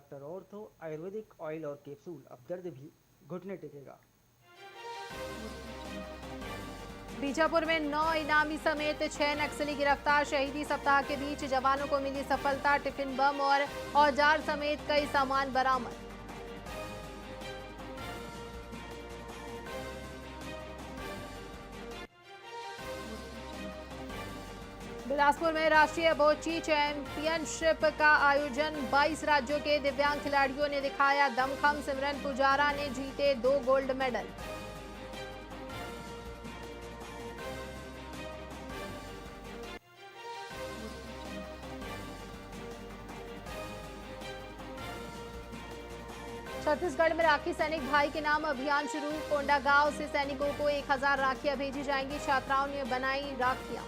Doctor ortho Ayurvedic oil और capsule, अब दर्द भी घुटने टेकेगा। बीजापुर में 9 इनामी समेत 6 नक्सली गिरफ्तार। शहीदी सप्ताह के बीच जवानों को मिली सफलता। टिफिन बम और औजार समेत कई सामान बरामद। बिलासपुर में राष्ट्रीय बोची चैंपियनशिप का आयोजन। 22 राज्यों के दिव्यांग खिलाड़ियों ने दिखाया दमखम। सिमरन पुजारा ने जीते 2 गोल्ड मेडल। छत्तीसगढ़ में राखी सैनिक भाई के नाम अभियान शुरू। कोंडागांव से सैनिकों को 1000 राखियां भेजी जाएंगी। छात्राओं ने बनाई राखियां।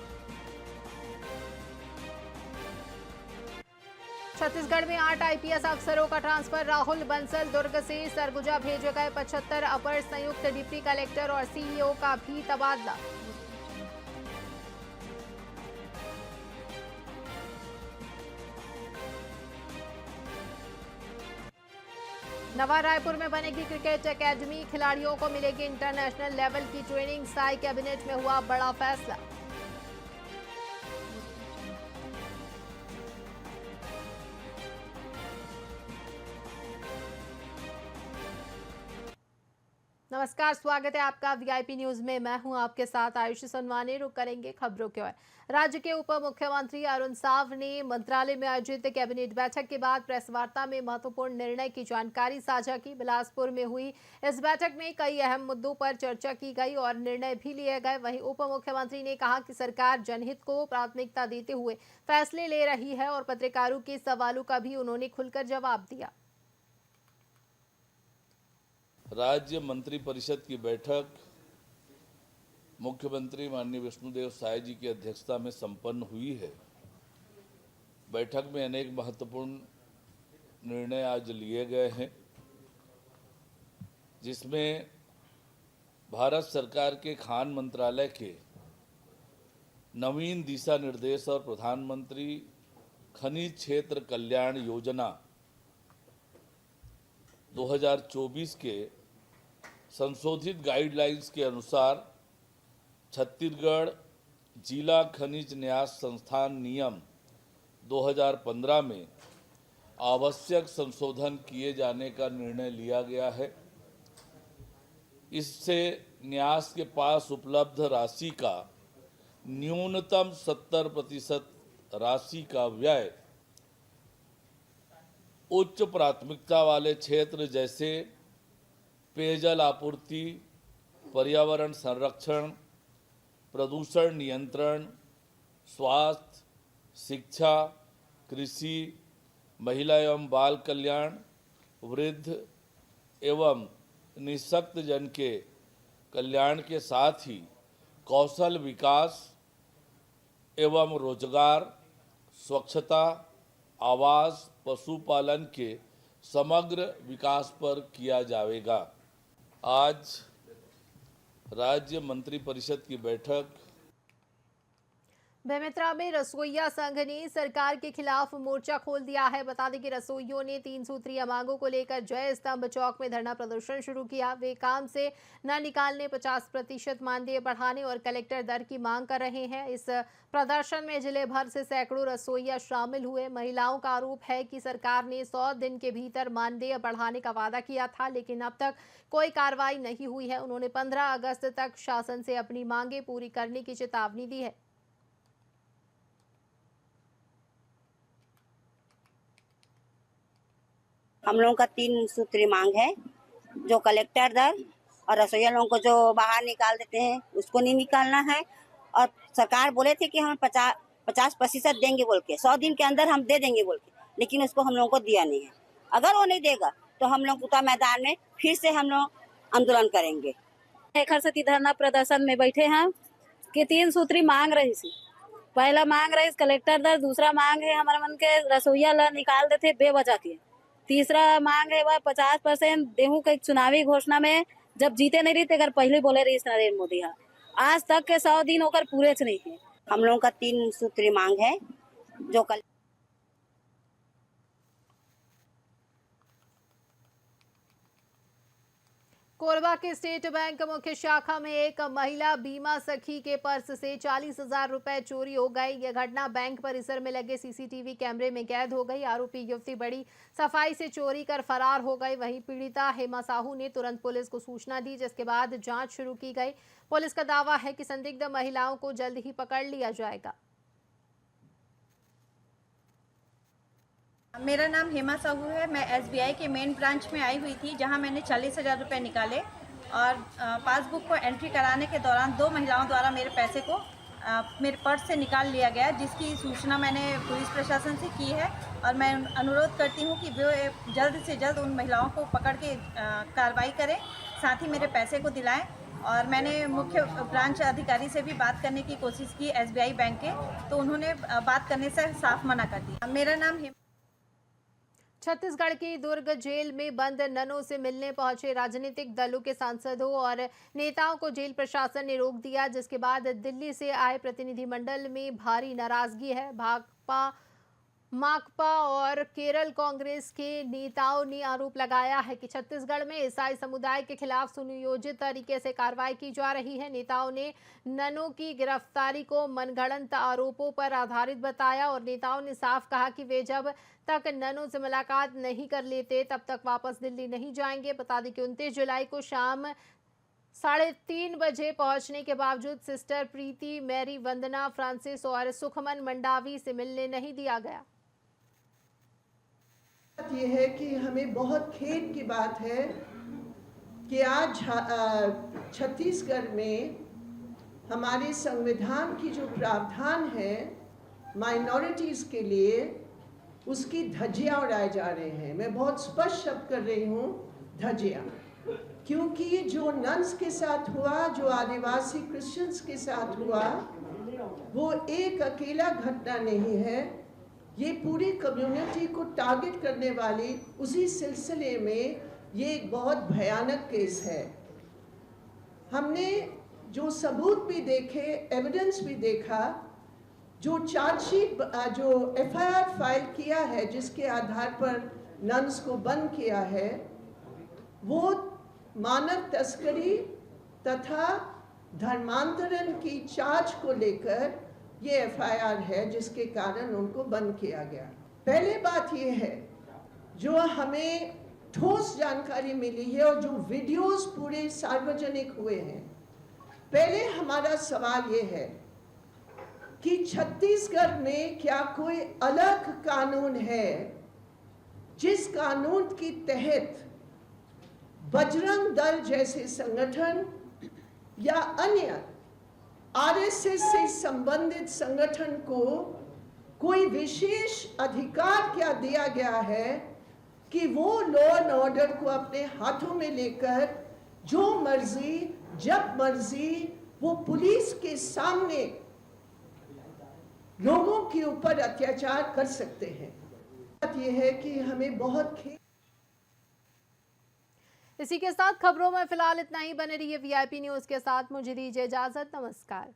छत्तीसगढ़ में 8 आईपीएस अफसरों का ट्रांसफर। राहुल बंसल दुर्ग से सरगुजा भेजे गए। 75 अपर संयुक्त डिप्टी कलेक्टर और सीईओ का भी तबादला। नवा रायपुर में बनेगी क्रिकेट एकेडमी। खिलाड़ियों को मिलेगी इंटरनेशनल लेवल की ट्रेनिंग। साई कैबिनेट में हुआ बड़ा फैसला। नमस्कार, स्वागत है आपका वीआईपी न्यूज में। मैं हूं आपके साथ आयुषी सोनवानी। रुक करेंगे खबरों की ओर। राज्य के उप मुख्यमंत्री अरुण साव ने मंत्रालय में आयोजित कैबिनेट बैठक के बाद प्रेस वार्ता में महत्वपूर्ण निर्णय की जानकारी साझा की। बिलासपुर में हुई इस बैठक में कई अहम मुद्दों पर चर्चा की गई और निर्णय भी लिए गए। वहीं उप मुख्यमंत्री ने कहा कि सरकार जनहित को प्राथमिकता देते हुए फैसले ले रही है और पत्रकारों के सवालों का भी उन्होंने खुलकर जवाब दिया। राज्य मंत्रिपरिषद की बैठक मुख्यमंत्री माननीय विष्णुदेव साय जी की अध्यक्षता में संपन्न हुई है। बैठक में अनेक महत्वपूर्ण निर्णय आज लिए गए हैं, जिसमें भारत सरकार के खान मंत्रालय के नवीन दिशा निर्देश और प्रधानमंत्री खनिज क्षेत्र कल्याण योजना 2024 के संशोधित गाइडलाइंस के अनुसार छत्तीसगढ़ जिला खनिज न्यास संस्थान नियम 2015 में आवश्यक संशोधन किए जाने का निर्णय लिया गया है। इससे न्यास के पास उपलब्ध राशि का न्यूनतम 70% राशि का व्यय उच्च प्राथमिकता वाले क्षेत्र जैसे पेयजल आपूर्ति, पर्यावरण संरक्षण, प्रदूषण नियंत्रण, स्वास्थ्य, शिक्षा, कृषि, महिला एवं बाल कल्याण, वृद्ध एवं निःशक्त जन के कल्याण के साथ ही कौशल विकास एवं रोजगार, स्वच्छता, आवास, पशुपालन के समग्र विकास पर किया जाएगा। आज राज्य मंत्रिपरिषद की बैठक बेमेतरा में रसोइया संघ ने सरकार के खिलाफ मोर्चा खोल दिया है। बता दें कि रसोइयों ने 3 सूत्रीय मांगों को लेकर जय स्तंभ चौक में धरना प्रदर्शन शुरू किया। वे काम से न निकालने, 50% मानदेय बढ़ाने और कलेक्टर दर की मांग कर रहे हैं। इस प्रदर्शन में जिले भर से सैकड़ों रसोइया शामिल हुए। महिलाओं का आरोप है कि सरकार ने 100 दिन के भीतर मानदेय बढ़ाने का वादा किया था, लेकिन अब तक कोई कार्रवाई नहीं हुई है। उन्होंने 15 अगस्त तक शासन से अपनी मांगें पूरी करने की चेतावनी दी है। हम लोगों का 3 सूत्री मांग है, जो कलेक्टर दर और रसोइया लोगों को जो बाहर निकाल देते हैं उसको नहीं निकालना है। और सरकार बोले थे कि हम 50% देंगे बोल के, 100 दिन के अंदर हम दे देंगे बोल के, लेकिन उसको हम लोगों को दिया नहीं है। अगर वो नहीं देगा तो हम लोग उता मैदान में फिर से हम लोग आंदोलन करेंगे। खरसती धरना प्रदर्शन में बैठे हैं कि 3 सूत्री मांग रही थी। पहला मांग रही कलेक्टर दर, दूसरा मांग है हमारे मन के रसोइया ला निकाल देते बेवजह के, तीसरा मांग है वह 50% गेहूं के चुनावी घोषणा में जब जीते नहीं रही अगर पहले बोले रही नरेंद्र मोदी आज तक के 100 दिन होकर पूरे नहीं है। हम लोगों का 3 सूत्री मांग है, जो कोरबा के स्टेट बैंक मुख्य शाखा में एक महिला बीमा सखी के पर्स से 40,000 रुपए चोरी हो गए। यह घटना बैंक परिसर में लगे सीसीटीवी कैमरे में कैद हो गई। आरोपी युवती बड़ी सफाई से चोरी कर फरार हो गई। वहीं पीड़िता हेमा साहू ने तुरंत पुलिस को सूचना दी, जिसके बाद जांच शुरू की गई। पुलिस का दावा है कि संदिग्ध महिलाओं को जल्द ही पकड़ लिया जाएगा। मेरा नाम हेमा साहू है। मैं एसबीआई के मेन ब्रांच में आई हुई थी, जहां मैंने 40,000 रुपये निकाले और पासबुक को एंट्री कराने के दौरान 2 महिलाओं द्वारा मेरे पैसे को मेरे पर्स से निकाल लिया गया, जिसकी सूचना मैंने पुलिस प्रशासन से की है। और मैं अनुरोध करती हूं कि वे जल्द से जल्द उन महिलाओं को पकड़ के कार्रवाई करें, साथ ही मेरे पैसे को दिलाएं। और मैंने मुख्य ब्रांच अधिकारी से भी बात करने की कोशिश की एसबीआई बैंक के, तो उन्होंने बात करने से साफ मना कर दिया। मेरा नाम छत्तीसगढ़ की दुर्ग जेल में बंद ननों से मिलने पहुंचे राजनीतिक दलों के सांसदों और नेताओं को जेल प्रशासन ने रोक दिया, जिसके बाद दिल्ली से आए प्रतिनिधिमंडल में भारी नाराजगी है। भाकपा, माकपा और केरल कांग्रेस के नेताओं ने आरोप लगाया है कि छत्तीसगढ़ में ईसाई समुदाय के खिलाफ सुनियोजित तरीके से कार्रवाई की जा रही है। नेताओं ने ननों की गिरफ्तारी को मनगढ़ंत आरोपों पर आधारित बताया और नेताओं ने साफ कहा कि वे जब तक ननों से मुलाकात नहीं कर लेते तब तक वापस दिल्ली नहीं जाएंगे। बता दें कि 29 जुलाई को शाम 3:30 बजे पहुंचने के बावजूद सिस्टर प्रीति, मैरी, वंदना, फ्रांसिस और सुखमन मंडावी से मिलने नहीं दिया गया। ये है कि हमें बहुत खेद की बात है कि आज छत्तीसगढ़ में हमारे संविधान की जो प्रावधान है माइनॉरिटीज के लिए, उसकी धज्जियां उड़ाए जा रहे हैं। मैं बहुत स्पष्ट शब्द कर रही हूँ, धज्जियां, क्योंकि जो नन्स के साथ हुआ, जो आदिवासी क्रिश्चियंस के साथ हुआ, वो एक अकेला घटना नहीं है। ये पूरी कम्युनिटी को टारगेट करने वाली उसी सिलसिले में ये एक बहुत भयानक केस है। हमने जो सबूत भी देखे, एविडेंस भी देखा, जो चार्जशीट, जो एफआईआर फाइल किया है, जिसके आधार पर नन्स को बंद किया है, वो मानव तस्करी तथा धर्मांतरण की चार्ज को लेकर ये एफआईआर है, जिसके कारण उनको बंद किया गया। पहले बात ये है, जो हमें ठोस जानकारी मिली है और जो वीडियोस पूरे सार्वजनिक हुए हैं, पहले हमारा सवाल ये है कि छत्तीसगढ़ में क्या कोई अलग कानून है जिस कानून के तहत बजरंग दल जैसे संगठन या अन्य आरएसएस से संबंधित संगठन को कोई विशेष अधिकार क्या दिया गया है कि वो लॉ एंड ऑर्डर को अपने हाथों में लेकर जो मर्जी जब मर्जी वो पुलिस के सामने लोगों के ऊपर अत्याचार कर सकते हैं। बात यह है कि हमें बहुत इसी के साथ खबरों में फिलहाल इतना ही। बने रहिए वीआईपी न्यूज के साथ। मुझे दीजिए इजाजत। नमस्कार।